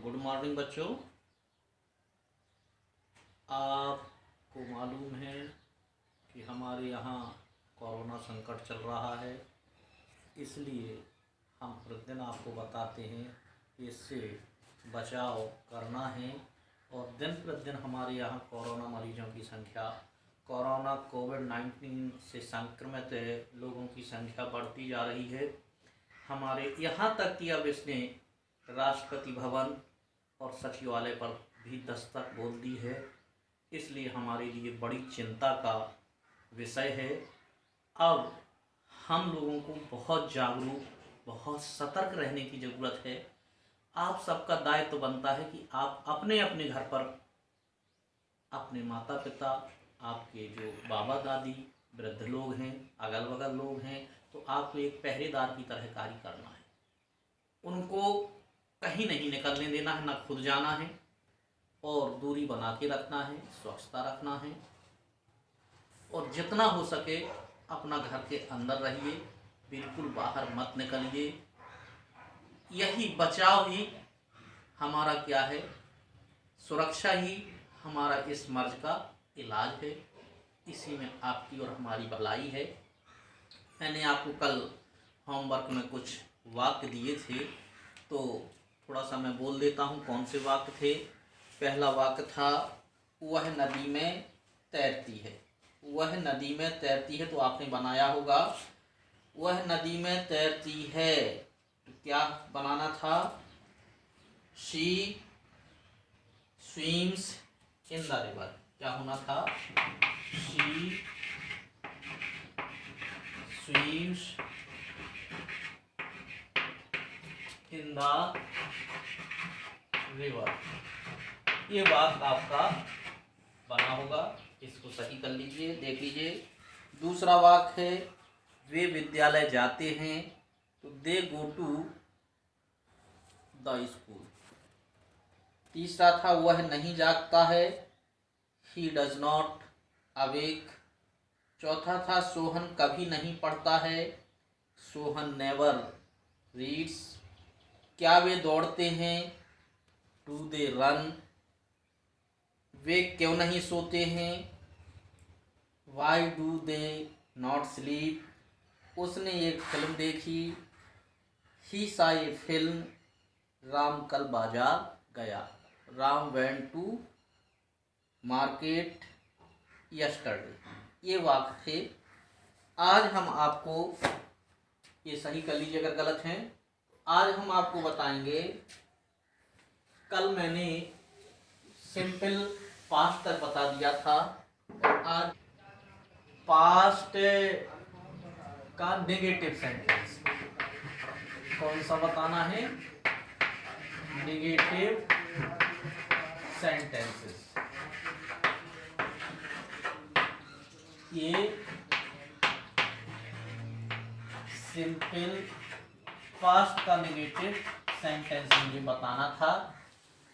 Good morning बच्चों। आपको मालूम है कि हमारे यहाँ कोरोना संकट चल रहा है, इसलिए हम प्रतिदिन आपको बताते हैं कि इससे बचाव करना है। और दिन प्रतिदिन हमारे यहाँ कोरोना मरीजों की संख्या, कोरोना कोविड-19 से संक्रमित लोगों की संख्या बढ़ती जा रही है। हमारे यहाँ तक कि अब इसने राष्ट्रपति भवन और सचिवालय पर भी दस्तक बोल दी है, इसलिए हमारे लिए बड़ी चिंता का विषय है। अब हम लोगों को बहुत जागरूक, बहुत सतर्क रहने की ज़रूरत है। आप सबका दायित्व बनता है कि आप अपने अपने घर पर अपने माता पिता, आपके जो बाबा दादी, वृद्ध लोग हैं, अगल बगल लोग हैं, तो आपको एक पहरेदार की तरह कार्य करना है। उनको कहीं नहीं निकलने देना है, ना खुद जाना है, और दूरी बना के रखना है, स्वच्छता रखना है, और जितना हो सके अपना घर के अंदर रहिए, बिल्कुल बाहर मत निकलिए। यही बचाव ही हमारा क्या है, सुरक्षा ही हमारा इस मर्ज का इलाज है। इसी में आपकी और हमारी भलाई है। मैंने आपको कल होमवर्क में कुछ वाक्य दिए थे, तो थोड़ा सा मैं बोल देता हूँ कौन से वाक्य थे। पहला वाक्य था, वह नदी में तैरती है। वह नदी में तैरती है, तो आपने बनाया होगा, वह नदी में तैरती है, तो क्या बनाना था? She swims in the river. क्या होना था? She swims in the river. ये बात आपका बना होगा, इसको सही कर लीजिए, देख लीजिए। दूसरा वाक्य है, वे विद्यालय जाते हैं, तो दे गो टू द स्कूल। तीसरा था, वह नहीं जागता है, ही डज नॉट अवेक। चौथा था, सोहन कभी नहीं पढ़ता है, सोहन नेवर रीड्स। क्या वे दौड़ते हैं? Do they run. वे क्यों नहीं सोते हैं? Why do they not sleep. उसने एक फिल्म देखी, ही सा ए फिल्म। राम कल बाजार गया, Ram went to market yesterday. ये वाक्य थे। आज हम आपको, ये सही कर लीजिए अगर गलत हैं, आज हम आपको बताएंगे, कल मैंने सिंपल पास्ट तक बता दिया था, आज पास्ट का नेगेटिव सेंटेंस कौन सा बताना है? Negative sentences. ये सिंपल पास्ट का नेगेटिव सेंटेंस मुझे बताना था,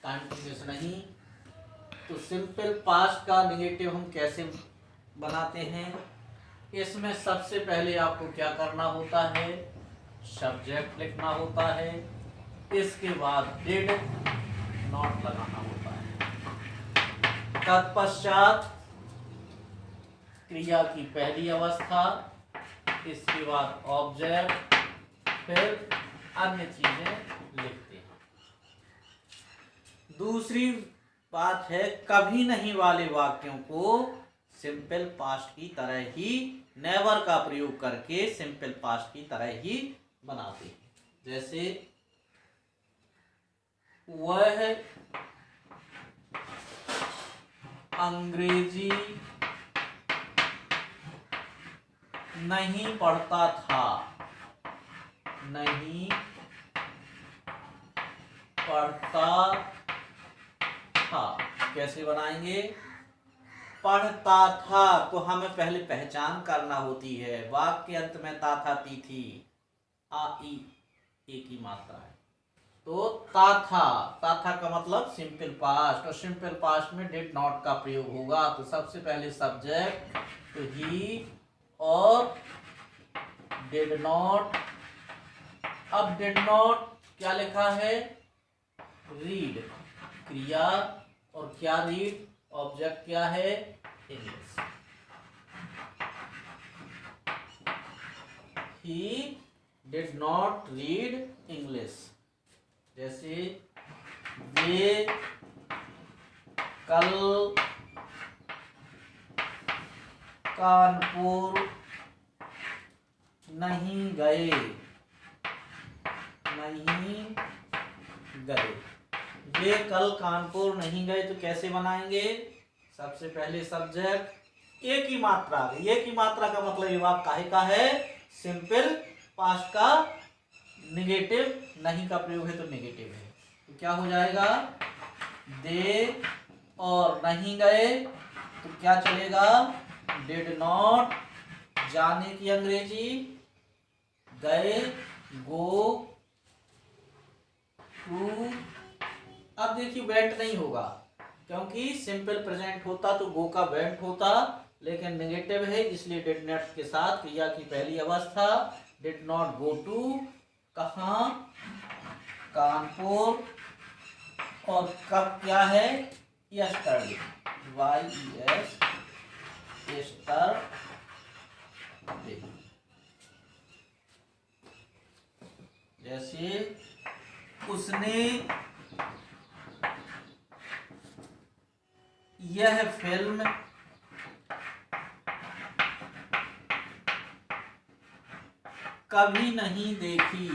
कंटिन्यूस नहीं। तो सिंपल पास्ट का नेगेटिव हम कैसे बनाते हैं? इसमें सबसे पहले आपको क्या करना होता है? सब्जेक्ट लिखना होता है, इसके बाद डिड नॉट लगाना होता है, तत्पश्चात क्रिया की पहली अवस्था, इसके बाद ऑब्जेक्ट, फिर अन्य चीजें लिखते हैं। दूसरी बात है, कभी नहीं वाले वाक्यों को सिंपल पास्ट की तरह ही, नेवर का प्रयोग करके सिंपल पास्ट की तरह ही बनाते हैं। जैसे वह अंग्रेजी नहीं पढ़ता था, नहीं पढ़ता था। कैसे बनाएंगे? पढ़ता था, तो हमें पहले पहचान करना होती है। वाक्य के अंत में ता था ती थी, आ ई एक ही मात्रा है, तो ता था का मतलब सिंपल पास्ट, और सिंपल पास्ट में डिड नॉट का प्रयोग होगा। तो सबसे पहले सब्जेक्ट, तो ही और डिड नॉट। अब डिड नॉट क्या लिखा है? रीड क्रिया, और क्या रीड, ऑब्जेक्ट क्या है, English. He did not read English. जैसे वे कल कानपुर नहीं गए, वे कल कानपुर नहीं गए। तो कैसे बनाएंगे, सबसे पहले सब्जेक्ट, एक ही मात्रा। एक ही मात्रा का मतलब ये वाक्य काहे का है, सिंपल पास्ट का, निगेटिव नहीं का प्रयोग है तो निगेटिव है। तो क्या हो जाएगा, दे और नहीं गए तो क्या चलेगा, डिड नॉट, जाने की अंग्रेजी गए, गो टू। अब देखिए वेंट नहीं होगा, क्योंकि सिंपल प्रेजेंट होता तो गो का वेंट होता, लेकिन नेगेटिव है इसलिए डिड नॉट के साथ क्रिया की पहली अवस्था, डिड नॉट गो टू, कहाँ, कानपुर, और कब क्या है, यस्टरडे, YES, यस्टरडे। जैसे उसने यह फिल्म कभी नहीं देखी,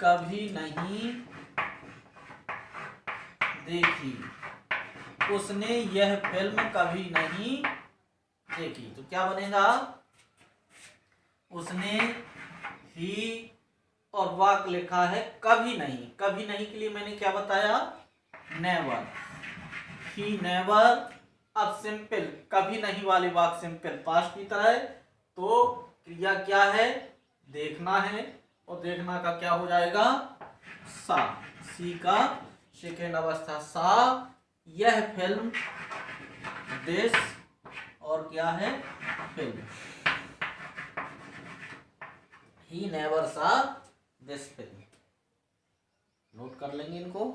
कभी नहीं देखी, उसने यह फिल्म कभी नहीं देखी। तो क्या बनेगा, उसने ही और वाक लिखा है कभी नहीं, कभी नहीं के लिए मैंने क्या बताया, नेवर, ही नेवर। अब सिंपल कभी नहीं वाले वाक सिंपल पास्ट की तरह है, तो क्रिया क्या है, देखना है, और देखना का क्या हो जाएगा, सा, सी का सेकेंड अवस्था सा, यह फिल्म, दिस, और क्या है, फिल्म, ही नेवर सा दिस फिल्म। नोट कर लेंगे इनको।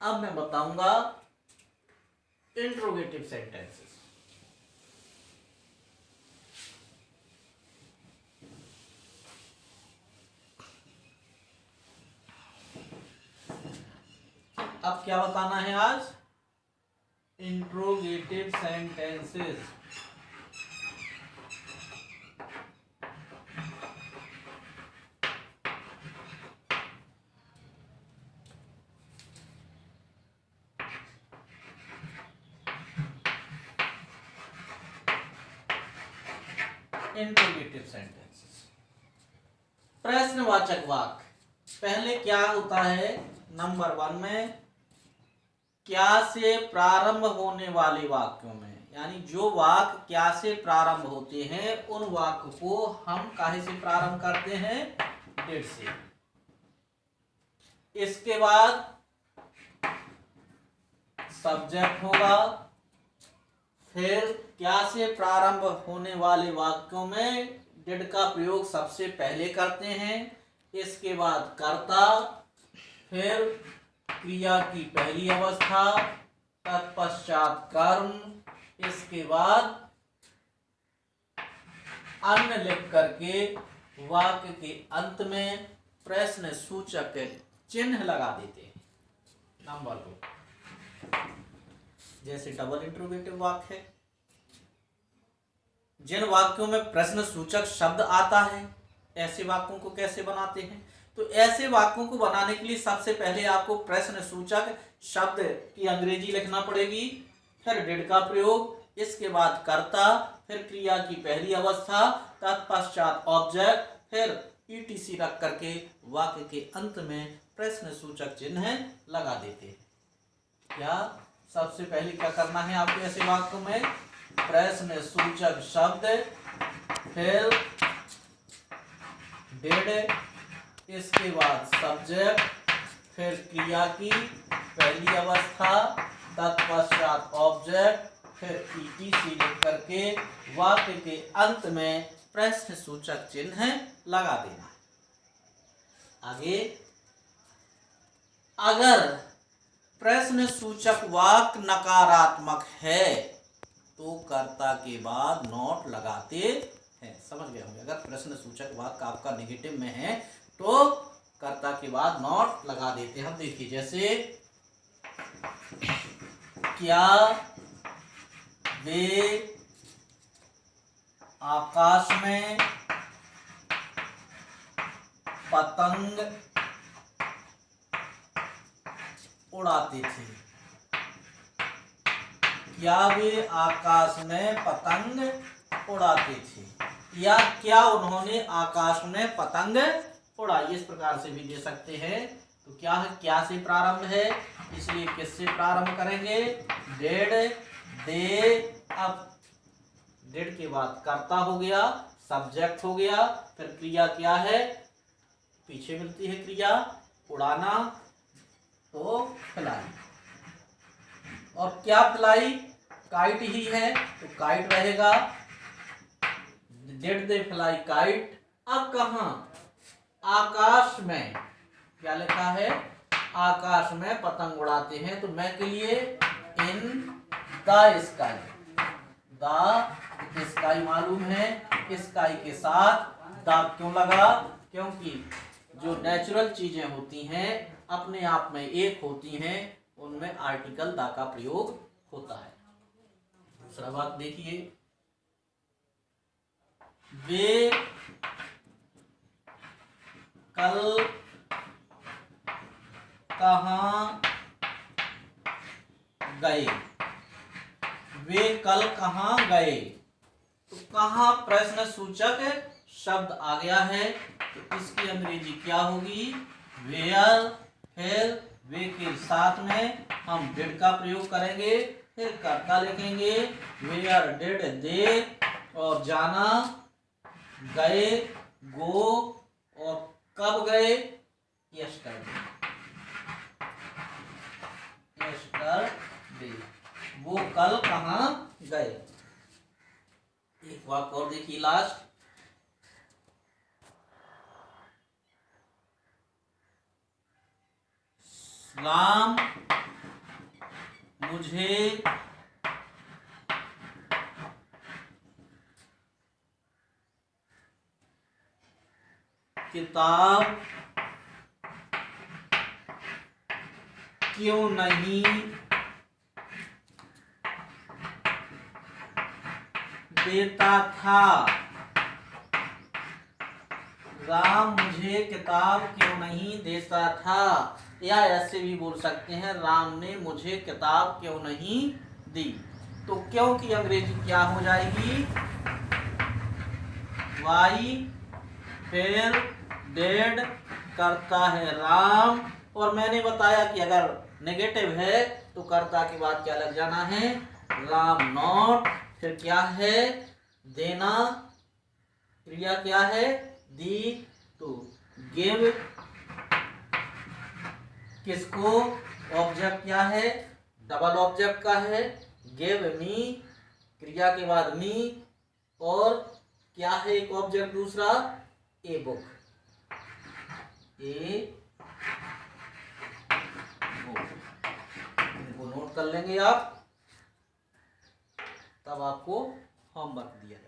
अब मैं बताऊंगा इंट्रोगेटिव सेंटेंसेस। अब क्या बताना है आज, इंट्रोगेटिव सेंटेंसेस। इंट्रोगेटिव सेंटेंसेस, प्रश्नवाचक वाक्य। पहले क्या होता है, नंबर 1 में क्या से प्रारंभ होने वाले वाक्यों में, यानी जो वाक्य क्या से प्रारंभ होते हैं उन वाक्य को हम काहे से प्रारंभ करते हैं, डिड से। इसके बाद सब्जेक्ट होगा, फिर क्या से प्रारंभ होने वाले वाक्यों में डिड का प्रयोग सबसे पहले करते हैं, इसके बाद कर्ता, फिर क्रिया की पहली अवस्था, तत्पश्चात कर्म, इसके बाद अन्य लिख करके वाक्य के अंत में प्रश्न सूचक चिन्ह लगा देते हैं। नंबर 2, जैसे डबल इंट्रोगेटिव वाक्य है, जिन वाक्यों में प्रश्न सूचक शब्द आता है, ऐसे वाक्यों को कैसे बनाते हैं, तो ऐसे वाक्यों को बनाने के लिए सबसे पहले आपको प्रश्न सूचक शब्द की अंग्रेजी लिखना पड़ेगी, फिर डिड का प्रयोग, इसके बाद कर्ता, फिर क्रिया की पहली अवस्था, तत्पश्चात ऑब्जेक्ट, फिर ईटीसी रख करके वाक्य के अंत में प्रश्न सूचक चिन्ह लगा देते हैं। क्या सबसे पहले क्या करना है आपको ऐसे वाक्यों में, प्रश्न सूचक शब्द, फिर डिड, इसके बाद सब्जेक्ट, फिर क्रिया की पहली अवस्था, तत्पश्चात ऑब्जेक्ट, फिर ईटीसी लिख करके वाक्य के अंत में प्रश्न सूचक चिन्ह लगा देना। आगे अगर प्रश्न सूचक वाक्य नकारात्मक है तो कर्ता के बाद नॉट लगाते हैं। समझ गए होंगे। अगर प्रश्न सूचक वाक्य आपका नेगेटिव में है तो कर्ता के बाद नॉट लगा देते हैं। हम देखिए जैसे क्या वे आकाश में पतंग उड़ाते थे। क्या वे आकाश में पतंग उड़ाते थे, या क्या उन्होंने आकाश में पतंग उड़ाई, इस प्रकार से भी दे सकते हैं। तो क्या है, क्या से प्रारंभ है, इसलिए किससे प्रारंभ करेंगे, डेड दे। अब डेड के बाद कर्ता हो गया, सब्जेक्ट हो गया, फिर क्रिया क्या है, पीछे मिलती है क्रिया उड़ाना, तो फ्लाई। और क्या फ्लाई, काइट ही है तो काइट रहेगा, डिड दे फ्लाई काइट। अब कहाँ, आकाश में, क्या लिखा है, आकाश में पतंग उड़ाते हैं, तो मैं के लिए in the sky, the sky मालूम है, स्काई के साथ द क्यों लगा, क्योंकि जो नेचुरल चीजें होती हैं अपने आप में एक होती हैं, उनमें आर्टिकल द का प्रयोग होता है। दूसरा बात देखिए, वे कल कहाँ गए, वे कल कहाँ गए, तो कहाँ प्रश्न सूचक शब्द आ गया है, तो इसकी अंग्रेजी क्या होगी, वेयर। फिर वे के साथ में हम डिड का प्रयोग करेंगे, फिर कर्ता लिखेंगे, वेयर डिड दे, और जाना गए गो, और कब गए, यस्टरडे, यस्टरडे, वो कल कहाँ गए। एक वाक्य और देखिए लास्ट, राम मुझे किताब क्यों नहीं देता था, राम मुझे किताब क्यों नहीं देता था, या ऐसे भी बोल सकते हैं, राम ने मुझे किताब क्यों नहीं दी। तो क्यों की अंग्रेजी क्या हो जाएगी, वाई, फिर डेड, करता है राम, और मैंने बताया कि अगर नेगेटिव है तो कर्ता के बाद क्या लग जाना है, राम नॉट, फिर क्या है, देना, क्रिया क्या है, दी, तो गिव, किसको, ऑब्जेक्ट क्या है, डबल ऑब्जेक्ट का है, गिव मी, क्रिया के बाद मी, और क्या है एक ऑब्जेक्ट दूसरा, ए बुक, ए बुक। इनको नोट कर लेंगे आप, तब आपको होमवर्क दिया जाएगा।